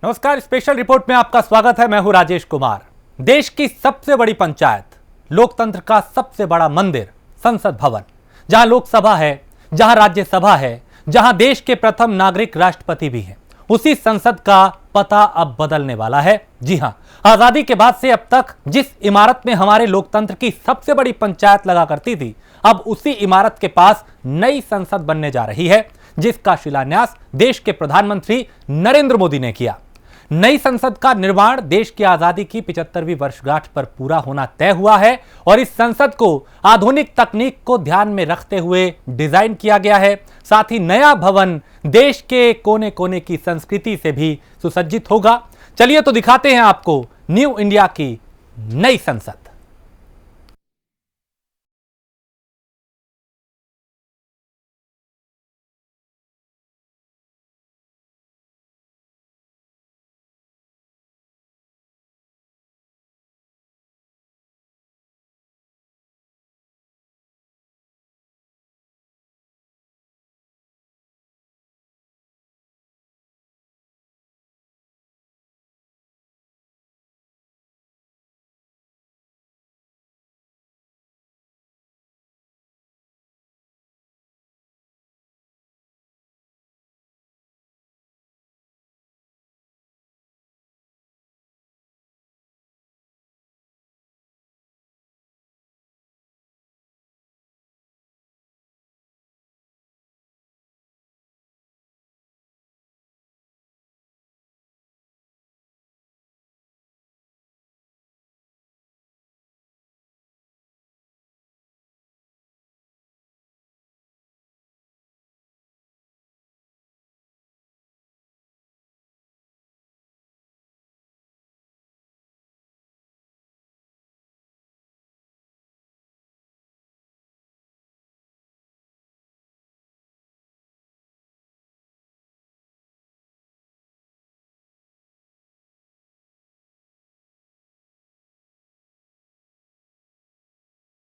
नमस्कार, special report में आपका स्वागत है। मैं हूं राजेश कुमार। देश की सबसे बड़ी पंचायत, लोकतंत्र का सबसे बड़ा मंदिर, संसद भवन, जहां लोकसभा है, जहां राज्यसभा है, जहां देश के प्रथम नागरिक राष्ट्रपति भी हैं, उसी संसद का पता अब बदलने वाला है। जी हां, आजादी के बाद से अब तक जिस इमारत में हमारे लोकतंत्र की सबसे बड़ी पंचायत लगा करती थी, अब उसी इमारत के पास नई संसद बनने जा रही है, जिसका शिलान्यास देश के प्रधानमंत्री नरेंद्र मोदी ने किया। नई संसद का निर्माण देश की आजादी की 75वीं वर्षगांठ पर पूरा होना तय हुआ है और इस संसद को आधुनिक तकनीक को ध्यान में रखते हुए डिजाइन किया गया है। साथ ही नया भवन देश के कोने कोने की संस्कृति से भी सुसज्जित होगा। चलिए तो दिखाते हैं आपको न्यू इंडिया की नई संसद।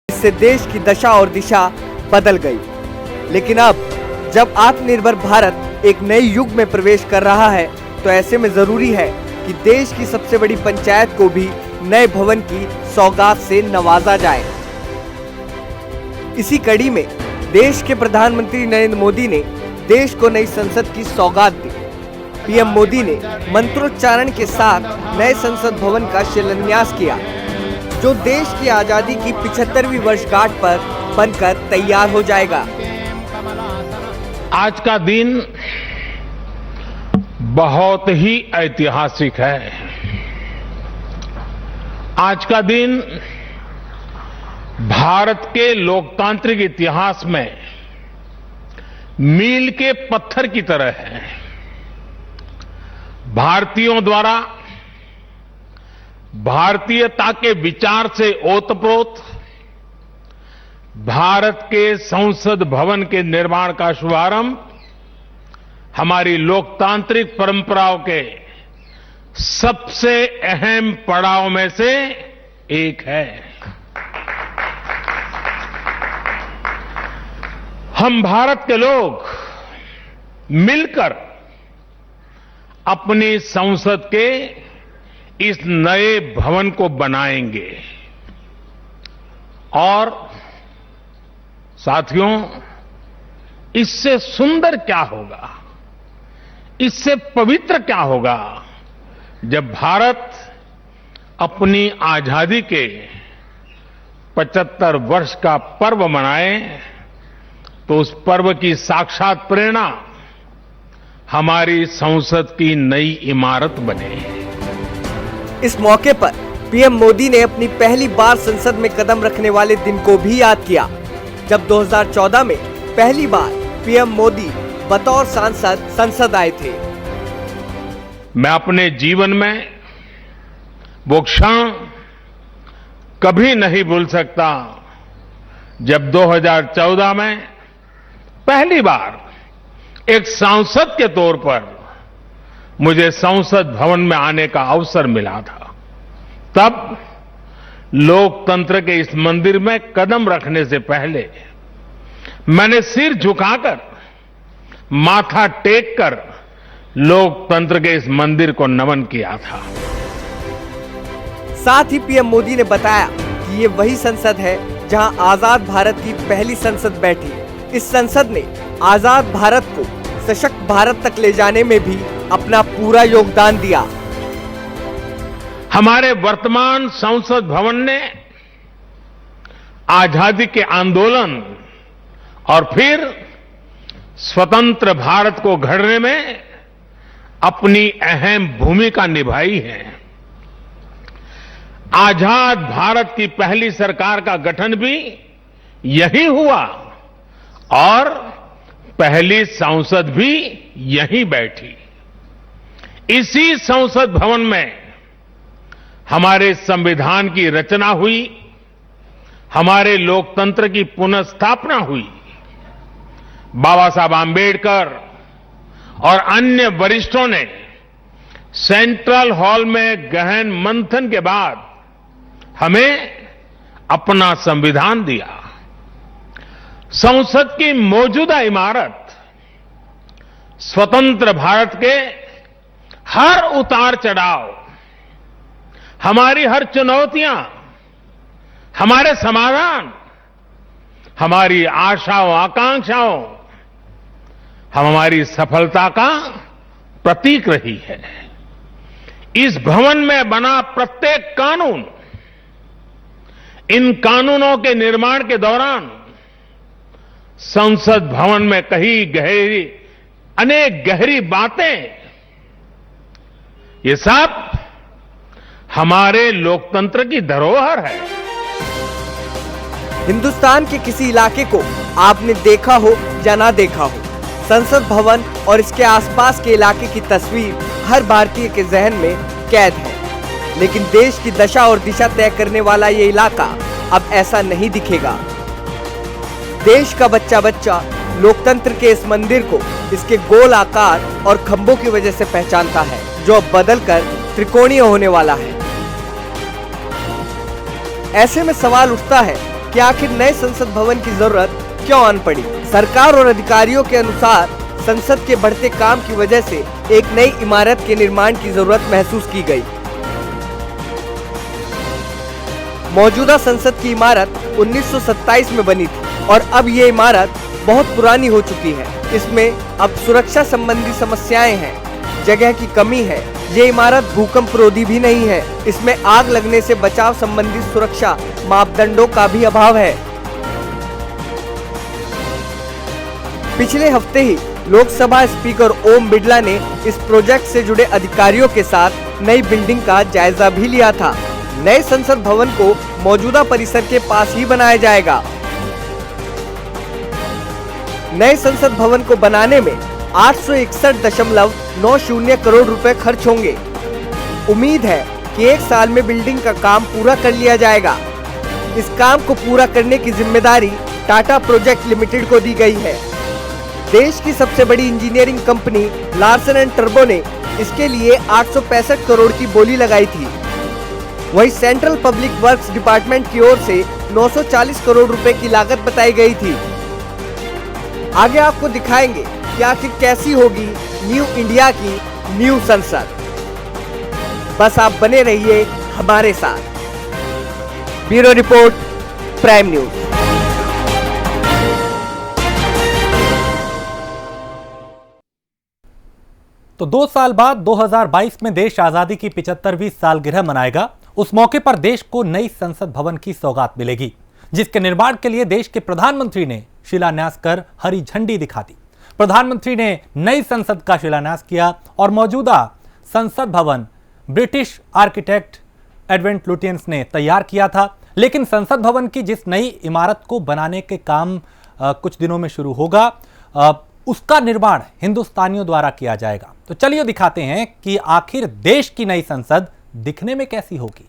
इससे देश की दशा और दिशा बदल गई। लेकिन अब जब आत्मनिर्भर भारत एक नए युग में प्रवेश कर रहा है, तो ऐसे में जरूरी है कि देश की सबसे बड़ी पंचायत को भी नए भवन की सौगात से नवाजा जाए। इसी कड़ी में देश के प्रधानमंत्री नरेंद्र मोदी ने देश को नई संसद की सौगात दी। पीएम मोदी ने मंत्रोच्चारण के साथ नए संसद भवन का शिलान्यास किया, जो देश की आजादी की 75वीं वर्षगांठ पर बनकर तैयार हो जाएगा। आज का दिन बहुत ही ऐतिहासिक है। आज का दिन भारत के लोकतांत्रिक इतिहास में मील के पत्थर की तरह है। भारतीयों द्वारा भारतीयता के विचार से ओतप्रोत भारत के संसद भवन के निर्माण का शुभारंभ हमारी लोकतांत्रिक परंपराओं के सबसे अहम पड़ाव में से एक है। हम भारत के लोग मिलकर अपनी संसद के इस नए भवन को बनाएंगे और साथियों, इससे सुंदर क्या होगा, इससे पवित्र क्या होगा जब भारत अपनी आजादी के 75 वर्ष का पर्व मनाए, तो उस पर्व की साक्षात प्रेरणा हमारी संसद की नई इमारत बने। इस मौके पर पीएम मोदी ने अपनी पहली बार संसद में कदम रखने वाले दिन को भी याद किया, जब 2014 में पहली बार पीएम मोदी बतौर सांसद संसद आए थे। मैं अपने जीवन में वो क्षण कभी नहीं भूल सकता, जब 2014 में पहली बार एक सांसद के तौर पर मुझे संसद भवन में आने का अवसर मिला था। तब लोकतंत्र के इस मंदिर में कदम रखने से पहले मैंने सिर झुकाकर, माथा टेक कर लोकतंत्र के इस मंदिर को नमन किया था। साथ ही पीएम मोदी ने बताया कि ये वही संसद है जहां आजाद भारत की पहली संसद बैठी। इस संसद ने आजाद भारत को सशक्त भारत तक ले जाने में भी अपना पूरा योगदान दिया। हमारे वर्तमान संसद भवन ने आजादी के आंदोलन और फिर स्वतंत्र भारत को गढ़ने में अपनी अहम भूमिका निभाई है। आजाद भारत की पहली सरकार का गठन भी यही हुआ और पहली संसद भी यहीं बैठी। इसी संसद भवन में हमारे संविधान की रचना हुई, हमारे लोकतंत्र की पुनर्स्थापना हुई। बाबा साहब आंबेडकर और अन्य वरिष्ठों ने सेंट्रल हॉल में गहन मंथन के बाद हमें अपना संविधान दिया। संसद की मौजूदा इमारत स्वतंत्र भारत के हर उतार चढ़ाव, हमारी हर चुनौतियां, हमारे समाधान, हमारी आशाओं आकांक्षाओं, हमारी सफलता का प्रतीक रही है। इस भवन में बना प्रत्येक कानून, इन कानूनों के निर्माण के दौरान संसद भवन में कही गहरी अनेक गहरी बातें, ये सब हमारे लोकतंत्र की धरोहर है। हिंदुस्तान के किसी इलाके को आपने देखा हो या ना देखा हो, संसद भवन और इसके आसपास के इलाके की तस्वीर हर भारतीय के जहन में कैद है। लेकिन देश की दशा और दिशा तय करने वाला ये इलाका अब ऐसा नहीं दिखेगा। देश का बच्चा बच्चा लोकतंत्र के इस मंदिर को इसके गोल आकार और खंभों की वजह से पहचानता है, जो अब बदलकर त्रिकोणीय होने वाला है। ऐसे में सवाल उठता है कि आखिर नए संसद भवन की जरूरत क्यों आन पड़ी। सरकार और अधिकारियों के अनुसार संसद के बढ़ते काम की वजह से एक नई इमारत के निर्माण की जरूरत महसूस की गई। मौजूदा संसद की इमारत 1927 में बनी थी और अब ये इमारत बहुत पुरानी हो चुकी है। इसमें अब सुरक्षा संबंधी समस्याएं हैं, जगह की कमी है। ये इमारत भूकंप रोधी भी नहीं है। इसमें आग लगने से बचाव संबंधी सुरक्षा मापदंडों का भी अभाव है। पिछले हफ्ते ही लोकसभा स्पीकर ओम बिड़ला ने इस प्रोजेक्ट से जुड़े अधिकारियों के साथ नई बिल्डिंग का जायजा भी लिया था। नए संसद भवन को मौजूदा परिसर के पास ही बनाया जाएगा। नए संसद भवन को बनाने में 861.90 करोड़ रुपए खर्च होंगे। उम्मीद है कि एक साल में बिल्डिंग का काम पूरा कर लिया जाएगा। इस काम को पूरा करने की जिम्मेदारी टाटा प्रोजेक्ट लिमिटेड को दी गई है। देश की सबसे बड़ी engineering company Larsen and turbo ने इसके लिए 865 करोड़ की बोली लगाई थी। वहीं सेंट्रल पब्लिक वर्क्स डिपार्टमेंट की ओर से 940 करोड़ रुपए की लागत बताई गई थी। आगे आपको दिखाएंगे कि आखिर कैसी होगी न्यू इंडिया की न्यू संसद। बस आप बने रहिए हमारे साथ। Bureau report, prime news. तो 2 साल बाद 2022 में देश आजादी की 75वीं सालगिरह मनाएगा। उस मौके पर देश को नई संसद भवन की सौगात मिलेगी, जिसके निर्माण के लिए देश के प्रधानमंत्री ने शिलान्यास कर हरी झंडी दिखा दी। प्रधानमंत्री ने नई संसद का शिलान्यास किया और मौजूदा संसद भवन ब्रिटिश आर्किटेक्ट एडवेंट लुटियंस ने तैयार किया था। लेकिन संसद भवन की जिस नई इमारत को बनाने के काम कुछ दिनों में शुरू होगा, उसका निर्माण हिंदुस्तानियों द्वारा किया जाएगा। तो चलिए दिखाते हैं कि आखिर देश की नई संसद दिखने में कैसी होगी।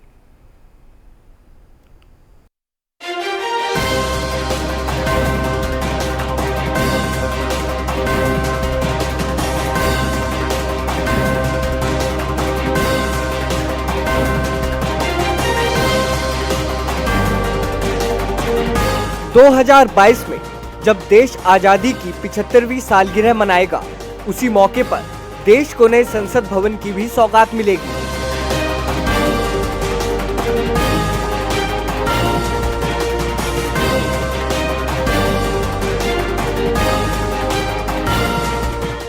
दो 2022 में जब देश आजादी की 75वीं सालगिरह मनाएगा, उसी मौके पर देश को नए संसद भवन की भी सौगात मिलेगी।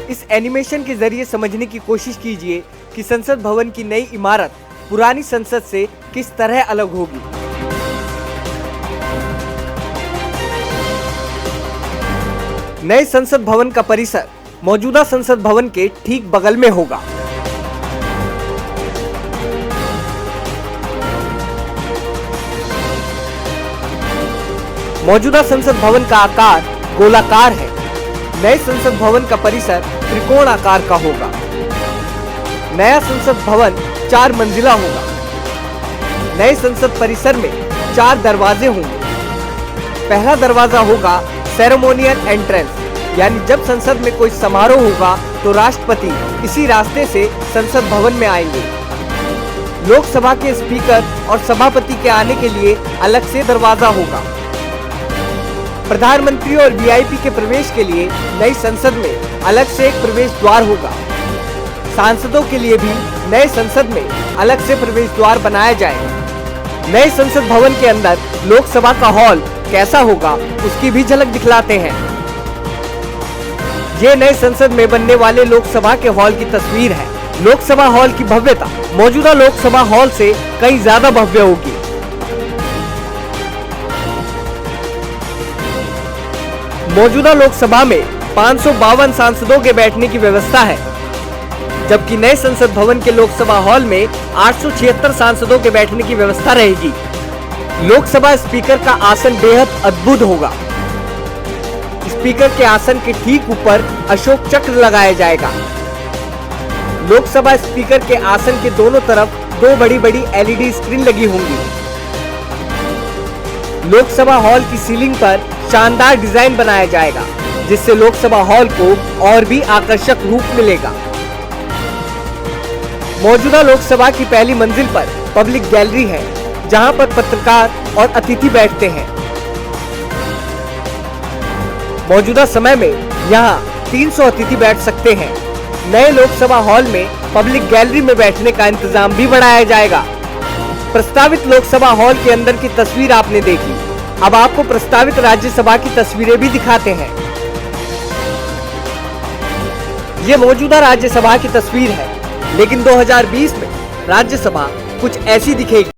इस एनिमेशन के जरिए समझने की कोशिश कीजिए कि संसद भवन की नई इमारत पुरानी संसद से किस तरह अलग होगी। नए संसद भवन का परिसर मौजूदा संसद भवन के ठीक बगल में होगा। मौजूदा संसद भवन का आकार गोलाकार है। नए संसद भवन का परिसर त्रिकोण आकार का होगा। नया संसद भवन 4 मंजिला होगा। नए संसद परिसर में 4 दरवाजे होंगे। पहला दरवाजा होगा सेरेमोनियल एंट्रेंस, यानी जब संसद में कोई समारोह होगा तो राष्ट्रपति इसी रास्ते से संसद भवन में आएंगे। लोकसभा के स्पीकर और सभापति के आने के लिए अलग से दरवाजा होगा। प्रधानमंत्री और वीआईपी के प्रवेश के लिए नई संसद में अलग से एक प्रवेश द्वार होगा। सांसदों के लिए भी नए संसद में अलग से प्रवेश द्वार बनाया जाएगा। नए संसद भवन के अंदर लोकसभा का हॉल कैसा होगा उसकी भी झलक दिखलाते हैं। ये नए संसद में बनने वाले लोकसभा के हॉल की तस्वीर है। लोकसभा हॉल की भव्यता मौजूदा लोकसभा हॉल से कई ज्यादा भव्य होगी। मौजूदा लोकसभा में 552 सांसदों के बैठने की व्यवस्था है, जबकि नए संसद भवन के लोकसभा हॉल में 876 सांसदों के बैठने की व्यवस्था रहेगी। लोकसभा स्पीकर का आसन बेहद अद्भुत होगा। स्पीकर के आसन के ठीक ऊपर अशोक चक्र लगाया जाएगा। लोकसभा स्पीकर के आसन के दोनों तरफ 2 बड़ी एलईडी स्क्रीन लगी होंगी। लोकसभा हॉल की सीलिंग पर शानदार डिजाइन बनाया जाएगा, जिससे लोकसभा हॉल को और भी आकर्षक रूप मिलेगा। मौजूदा लोकसभा की पहली मंजिल पर पब्लिक गैलरी है, जहां पर पत्रकार और अतिथि बैठते हैं। मौजूदा समय में यहां 300 अतिथि बैठ सकते हैं। नए लोकसभा हॉल में पब्लिक गैलरी में बैठने का इंतजाम भी बढ़ाया जाएगा। प्रस्तावित लोकसभा हॉल के अंदर की तस्वीर आपने देखी। अब आपको प्रस्तावित राज्यसभा की तस्वीरें भी दिखाते हैं। ये मौजूदा राज्यसभा की तस्वीर है, लेकिन 2020 में राज्यसभा कुछ ऐसी दिखेगी।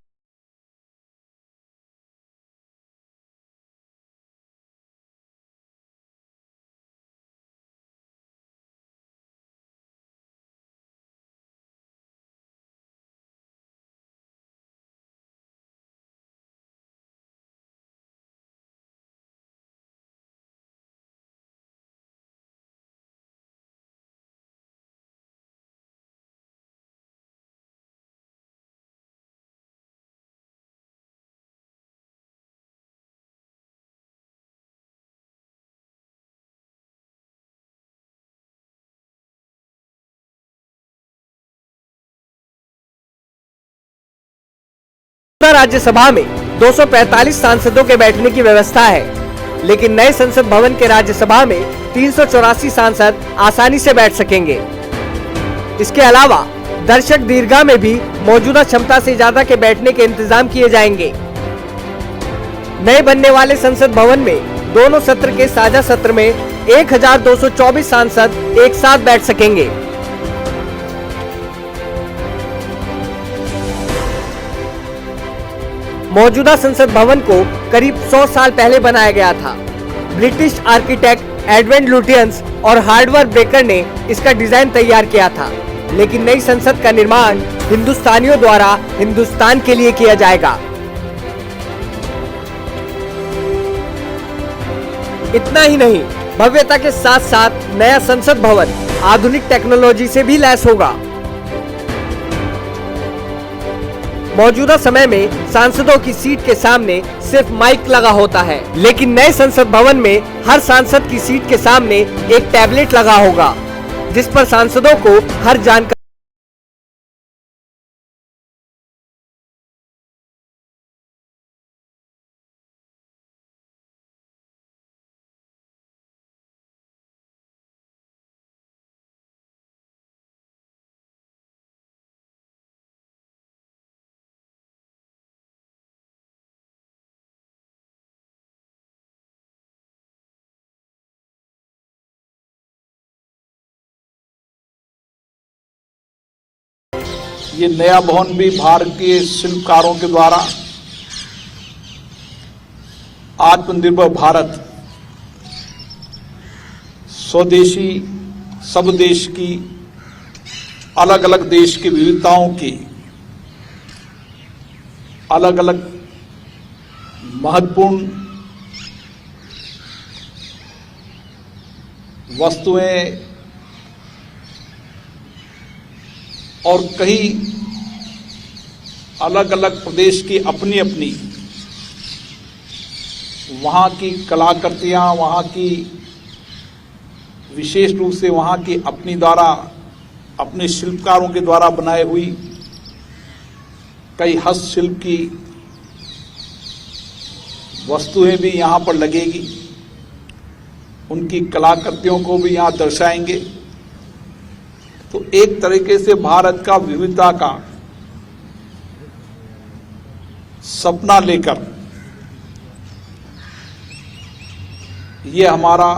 राज्यसभा में 245 सांसदों के बैठने की व्यवस्था है, लेकिन नए संसद भवन के राज्यसभा में 384 सांसद आसानी से बैठ सकेंगे। इसके अलावा दर्शक दीर्घा में भी मौजूदा क्षमता से ज्यादा के बैठने के इंतजाम किए जाएंगे। नए बनने वाले संसद भवन में दोनों सत्र के साझा सत्र में 1224 सांसद एक साथ बैठ सकेंगे। मौजूदा संसद भवन को करीब 100 साल पहले बनाया गया था। ब्रिटिश आर्किटेक्ट एडविन लुटियंस और हार्डवर्क ब्रेकर ने इसका डिजाइन तैयार किया था, लेकिन नई संसद का निर्माण हिंदुस्तानियों द्वारा हिंदुस्तान के लिए किया जाएगा। इतना ही नहीं, भव्यता के साथ साथ नया संसद भवन आधुनिक टेक्नोलॉजी से भी लैस होगा। मौजूदा समय में सांसदों की सीट के सामने सिर्फ माइक लगा होता है, लेकिन नए संसद भवन में हर सांसद की सीट के सामने एक टैबलेट लगा होगा, जिस पर सांसदों को हर जानकारी ये नया भवन भी भारतीय शिल्पकारों के द्वारा आत्मनिर्भर भारत, स्वदेशी सब देश की अलग अलग देश की विविधताओं की अलग अलग महत्वपूर्ण वस्तुएं और कई अलग अलग प्रदेश की अपनी अपनी वहाँ की कलाकृतियाँ, वहाँ की विशेष रूप से वहाँ की अपनी द्वारा अपने शिल्पकारों के द्वारा बनाई हुई कई हस्तशिल्प की वस्तुएं भी यहाँ पर लगेगी। उनकी कलाकृतियों को भी यहाँ दर्शाएंगे। तो एक तरीके से भारत का विविधता का सपना लेकर ये हमारा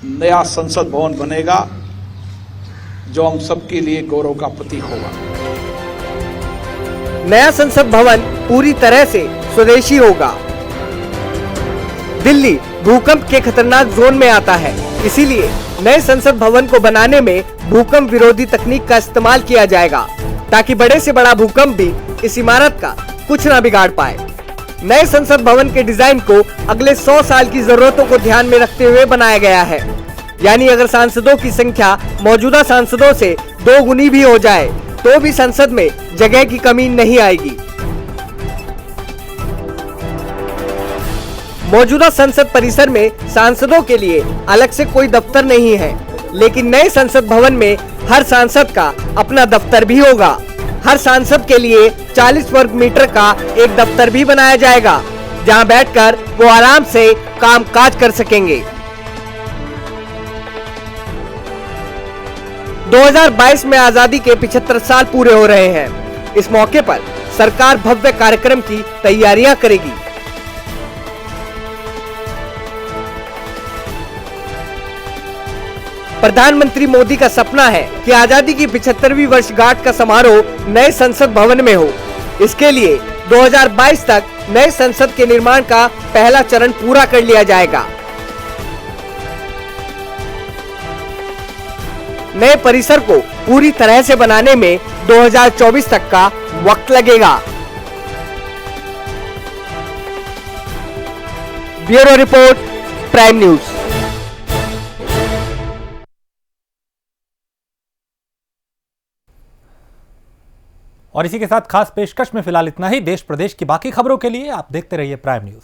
नया संसद भवन बनेगा, जो हम सबके लिए गौरव का प्रतीक होगा। नया संसद भवन पूरी तरह से स्वदेशी होगा। दिल्ली भूकंप के खतरनाक जोन में आता है, इसीलिए नए संसद भवन को बनाने में भूकंप विरोधी तकनीक का इस्तेमाल किया जाएगा, ताकि बड़े से बड़ा भूकंप भी इस इमारत का कुछ न बिगाड़ पाए। नए संसद भवन के डिजाइन को अगले 100 साल की जरूरतों को ध्यान में रखते हुए बनाया गया है। यानी अगर सांसदों की संख्या मौजूदा सांसदों से 2 गुनी भी हो जाए तो भी संसद में जगह की कमी नहीं आएगी। मौजूदा संसद परिसर में सांसदों के लिए अलग से कोई दफ्तर नहीं है, लेकिन नए संसद भवन में हर सांसद का अपना दफ्तर भी होगा। हर सांसद के लिए 40 वर्ग मीटर का एक दफ्तर भी बनाया जाएगा, जहां बैठकर वो आराम से काम काज कर सकेंगे। 2022 में आजादी के 75 साल पूरे हो रहे हैं। इस मौके पर सरकार भव्य कार्यक्रम की तैयारियां करेगी। प्रधानमंत्री मोदी का सपना है कि आजादी की 75वीं वर्षगांठ का समारोह नए संसद भवन में हो। इसके लिए 2022 तक नए संसद के निर्माण का पहला चरण पूरा कर लिया जाएगा। नए परिसर को पूरी तरह से बनाने में 2024 तक का वक्त लगेगा। Bureau report, prime news. और इसी के साथ खास पेशकश में फिलहाल इतना ही। देश प्रदेश की बाकी खबरों के लिए आप देखते रहिए प्राइम न्यूज।